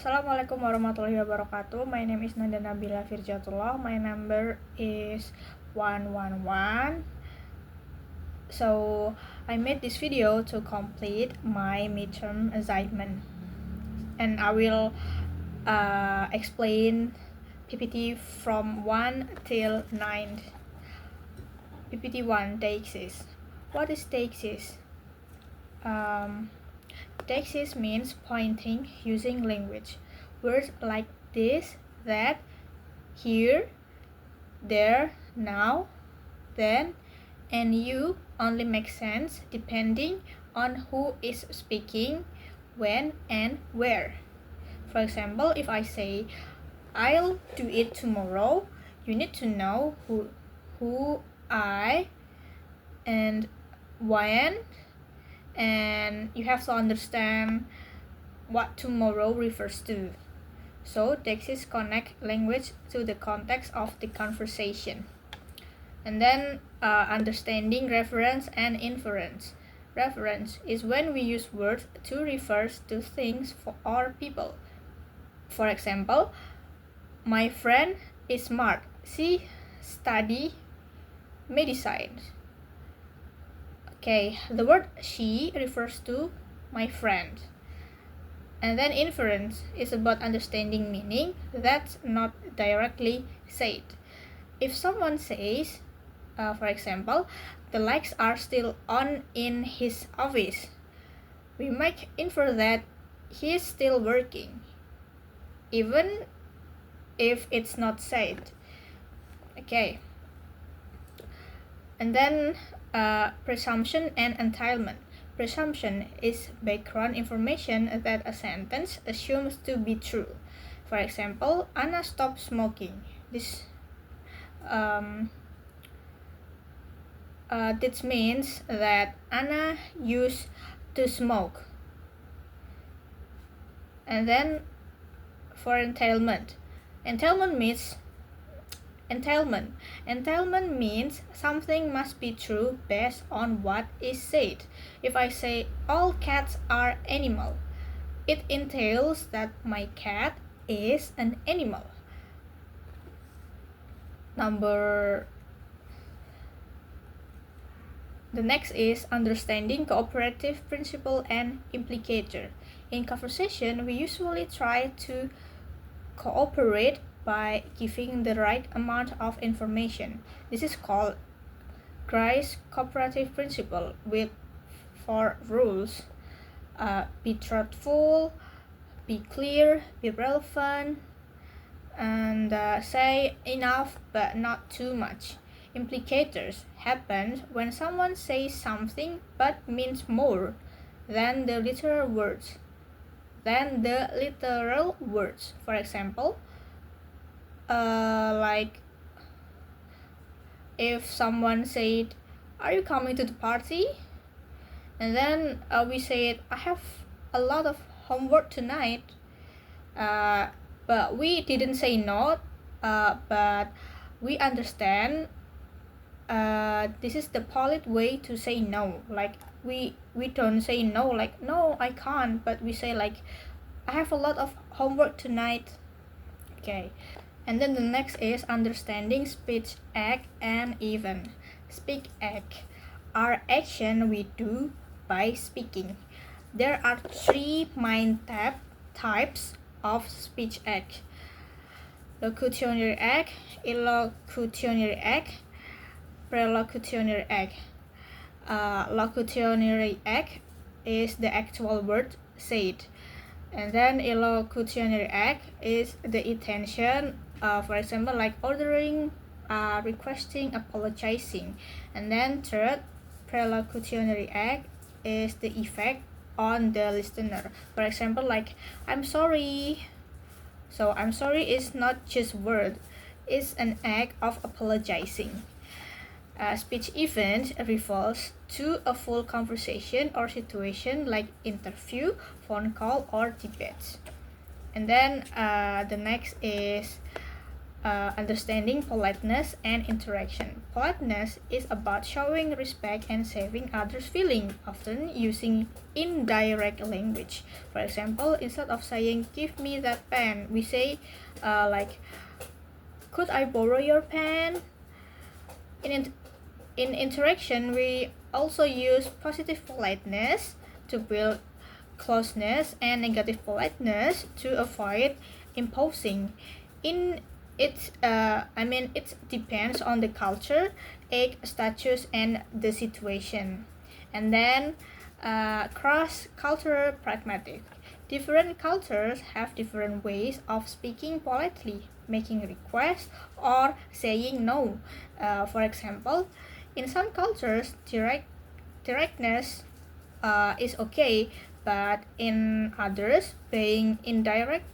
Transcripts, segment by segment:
Assalamualaikum warahmatullahi wabarakatuh. My name is Nanda Nabila Firjatullah. My number is 111. So I made this video to complete my midterm assignment, and I will explain PPT from 1 till 9. PPT 1, Deixis. What is Deixis? Deixis means pointing using language. Words like this, that, here, there, now, then, and you only make sense depending on who is speaking, when, and where. For example, if I say, I'll do it tomorrow, you need to know who I and when, and you have to understand what tomorrow refers to. So Deixis connect language to the context of the conversation. And then understanding reference and inference. Reference is when we use words to refer to things or people. For example, my friend is smart. She study medicine. Okay, the word she refers to my friend. And then inference is about understanding meaning that's not directly said. If someone says, for example, the lights are still on in his office, we might infer that he is still working, even if it's not said. Okay. And then presumption and entailment. Presumption is background information that a sentence assumes to be true. For example, Anna stopped smoking. This means that Anna used to smoke. And then for entailment. Entailment means something must be true based on what is said. If I say all cats are animal, it entails that my cat is an animal. The next is understanding cooperative principle and implicator. In conversation, we usually try to cooperate by giving the right amount of information. This is called Grice's cooperative principle with 4 rules. Be truthful, be clear, be relevant, and say enough but not too much. Implicators happen when someone says something but means more than the literal words. For example, like if someone said, are you coming to the party? And then we said, I have a lot of homework tonight, but we didn't say no, but we understand this is the polite way to say no. Like we don't say no like no I can't, but we say like I have a lot of homework tonight. Okay. And then the next is understanding speech, act, and event. Speak, act are action we do by speaking. There are 3 main types of speech act: locutionary act, illocutionary act, prelocutionary act. Locutionary act is the actual word said, and then illocutionary act is the intention. For example, like ordering, requesting, apologizing. And then third, prelocutionary act is the effect on the listener. For example, like I'm sorry. So I'm sorry is not just word, it's an act of apologizing. Speech event refers to a full conversation or situation like interview, phone call, or debate. And then the next is understanding politeness and interaction. Politeness is about showing respect and saving others' feelings, often using indirect language. For example, instead of saying "give me that pen," we say like "could I borrow your pen?" In interaction, we also use positive politeness to build closeness and negative politeness to avoid imposing. In it depends on the culture, age, status, and the situation. And then cross-cultural pragmatic. Different cultures have different ways of speaking politely, making requests, or saying no. For example, in some cultures, directness is okay, but in others, being indirect,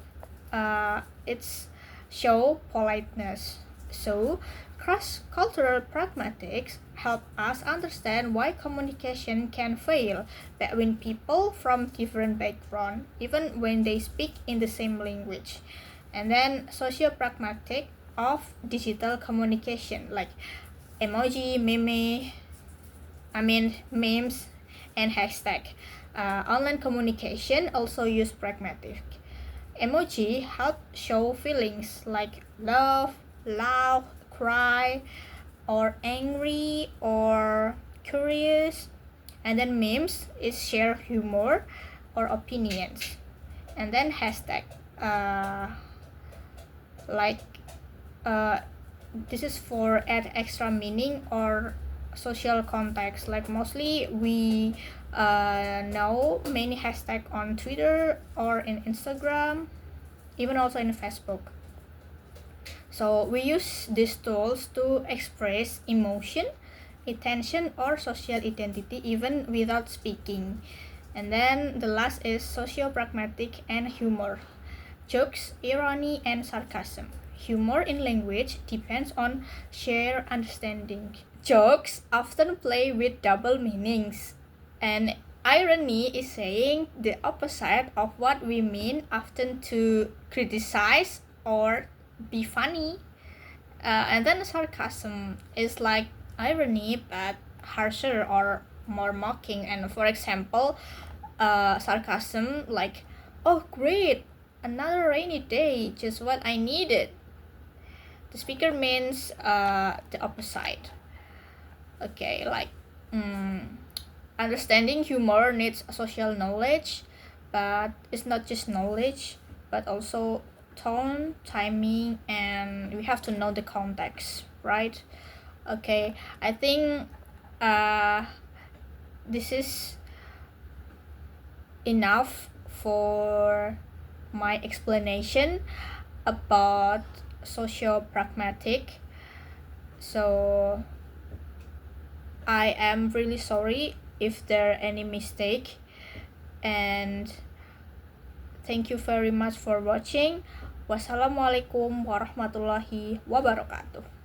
it's show politeness. So, cross-cultural pragmatics help us understand why communication can fail between people from different backgrounds, even when they speak in the same language. And then socio-pragmatic of digital communication, like emoji, memes, and hashtag. Online communication also use pragmatic. Emoji help show feelings like love, laugh, cry, or angry, or curious. And then memes is share humor or opinions. And then hashtag, like this is for add extra meaning or social context. Like mostly we know many hashtag on Twitter or in Instagram, even also in Facebook. So we use these tools to express emotion, intention, or social identity even without speaking. And then the last is socio-pragmatic and humor. Jokes, irony, and sarcasm. Humor in language depends on shared understanding. Jokes often play with double meanings, and irony is saying the opposite of what we mean, often to criticize or be funny. And then sarcasm is like irony but harsher or more mocking. And for example, sarcasm like, "Oh great, another rainy day, just what I needed." The speaker means the opposite. Okay, like understanding humor needs social knowledge, but it's not just knowledge, but also tone, timing, and we have to know the context, right? Okay, I think this is enough for my explanation about socio-pragmatic. So I am really sorry if there are any mistake, and thank you very much for watching. Wassalamualaikum warahmatullahi wabarakatuh.